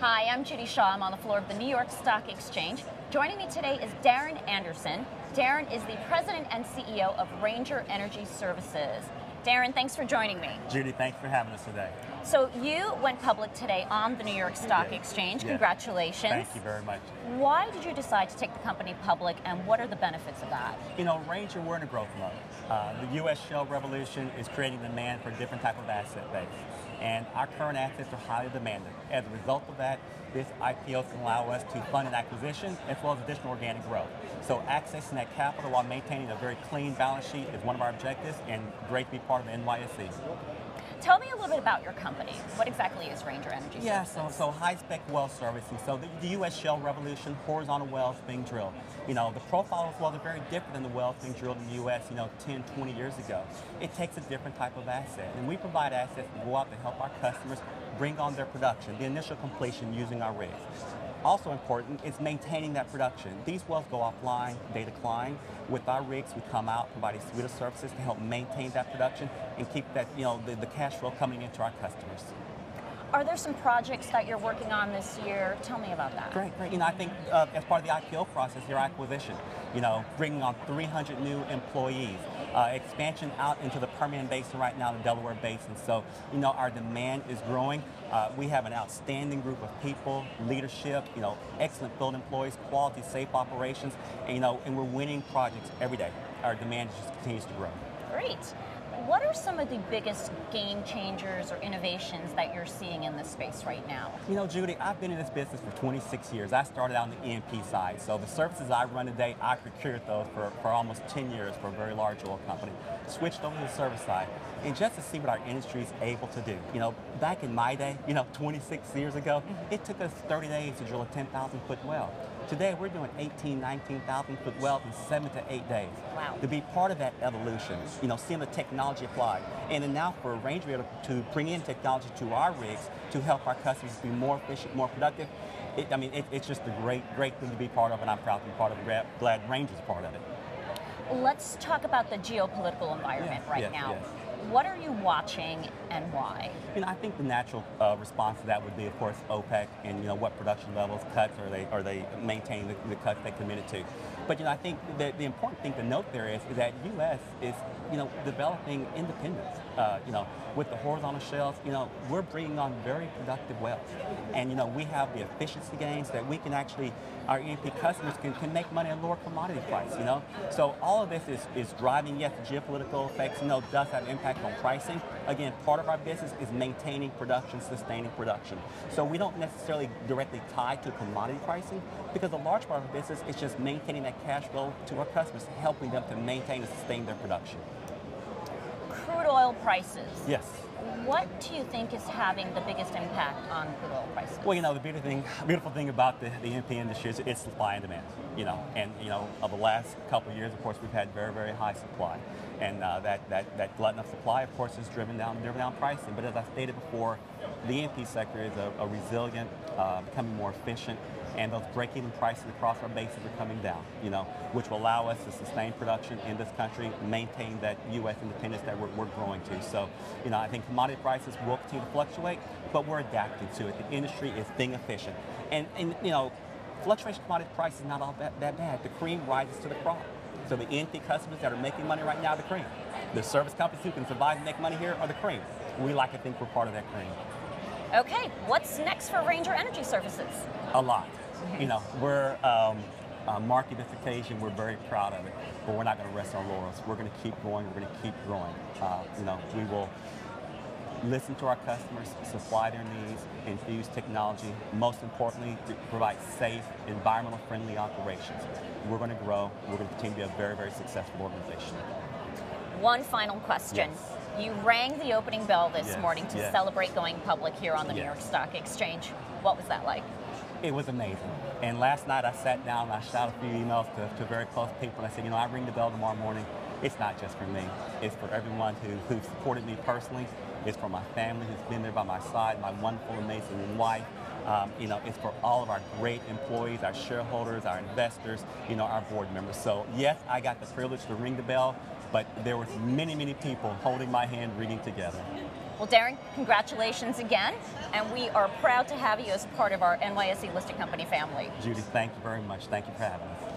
Hi, I'm Judy Shaw. I'm on the floor of the New York Stock Exchange. Joining me today is Darren Anderson. Darren is the president and CEO of Ranger Energy Services. Darren, thanks for joining me. Judy, thanks for having us today. So you went public today on the New York Stock Exchange. Yes. Congratulations. Thank you very much. Why did you decide to take the company public, and what are the benefits of that? You know, Ranger, we're in a growth mode. The U.S. shale revolution is creating demand for a different type of asset base, and our current assets are highly demanded. As a result of that, this IPO can allow us to fund an acquisition as well as additional organic growth. So accessing that capital while maintaining a very clean balance sheet is one of our objectives, and great to be part of the NYSE. Tell me a little bit about your company. What exactly is Ranger Energy Services? So high-spec well servicing. So the U.S. shale revolution, horizontal wells being drilled. You know, the profile of wells are very different than the wells being drilled in the U.S., 10, 20 years ago. It takes a different type of asset. And we provide assets to go out to help our customers bring on their production, the initial completion using our rigs. Also important is maintaining that production. These wells go offline, they decline. With our rigs, we come out, provide a suite of services to help maintain that production and keep that, the cash flow coming into our customers. Are there some projects that you're working on this year? Tell me about that. Great. I think as part of the IPO process, your acquisition, bringing on 300 new employees, expansion out into the Permian Basin right now, the Delaware Basin. So, our demand is growing. We have an outstanding group of people, leadership, excellent field employees, quality, safe operations, and we're winning projects every day. Our demand just continues to grow. Great. What are some of the biggest game changers or innovations that you're seeing in this space right now? Judy, I've been in this business for 26 years. I started out on the E&P side. So the services I run today, I procured those for almost 10 years for a very large oil company. Switched over to the service side. And just to see what our industry is able to do. Back in my day, 26 years ago, it took us 30 days to drill a 10,000-foot well. Today, we're doing 18, 19,000 foot wells in 7 to 8 days. Wow. To be part of that evolution, seeing the technology applied. And then now for Ranger to bring in technology to our rigs to help our customers be more efficient, more productive, it's just a great thing to be part of, and I'm proud to be part of it. Glad Ranger's part of it. Let's talk about the geopolitical environment right now. Yes. What are you watching and why? I think the natural response to that would be, of course, OPEC and what production levels, cuts are they maintaining the cuts they committed to. But I think the important thing to note there is that U.S. is developing independence. With the horizontal shales, we're bringing on very productive wells, and we have the efficiency gains that we can actually, our E&P customers can make money at lower commodity price. So all of this is driving. Yes, the geopolitical effects does have impact on pricing. Again, part of our business is maintaining production, sustaining production. So we don't necessarily directly tie to commodity pricing, because a large part of our business is just maintaining that cash flow to our customers, helping them to maintain and sustain their production. Crude oil prices. Yes. What do you think is having the biggest impact on crude oil prices? Well, the beautiful thing about the E&P industry is it's supply and demand. And of the last couple of years, of course, we've had very, very high supply, and that glutton of supply, of course, has driven down pricing. But as I stated before, the E&P sector is a resilient, becoming more efficient, and those break-even prices across our bases are coming down, which will allow us to sustain production in this country, maintain that U.S. independence that we're growing to. So, I think commodity prices will continue to fluctuate, but we're adapting to it. The industry is being efficient. And fluctuation of commodity prices is not all that bad. The cream rises to the crop. So the E&P customers that are making money right now are the cream. The service companies who can survive and make money here are the cream. We like to think we're part of that cream. Okay, what's next for Ranger Energy Services? A lot. We're market this occasion. We're very proud of it, but we're not going to rest on laurels. We're going to keep going. We're going to keep growing. We will listen to our customers, supply their needs, infuse technology. Most importantly, to provide safe, environmental friendly operations. We're going to grow. We're going to continue to be a very, very successful organization. One final question. Yes. You rang the opening bell this morning to Yes. celebrate going public here on the New York Stock Exchange. What was that like? It was amazing. And last night I sat down and I shot a few emails to very close people, and I said, I ring the bell tomorrow morning. It's not just for me. It's for everyone who supported me personally. It's for my family who's been there by my side, my wonderful, amazing wife. It's for all of our great employees, our shareholders, our investors, our board members. So yes, I got the privilege to ring the bell, but there was many, many people holding my hand, reading together. Well, Darren, congratulations again, and we are proud to have you as part of our NYSE listed company family. Judy, thank you very much. Thank you for having us.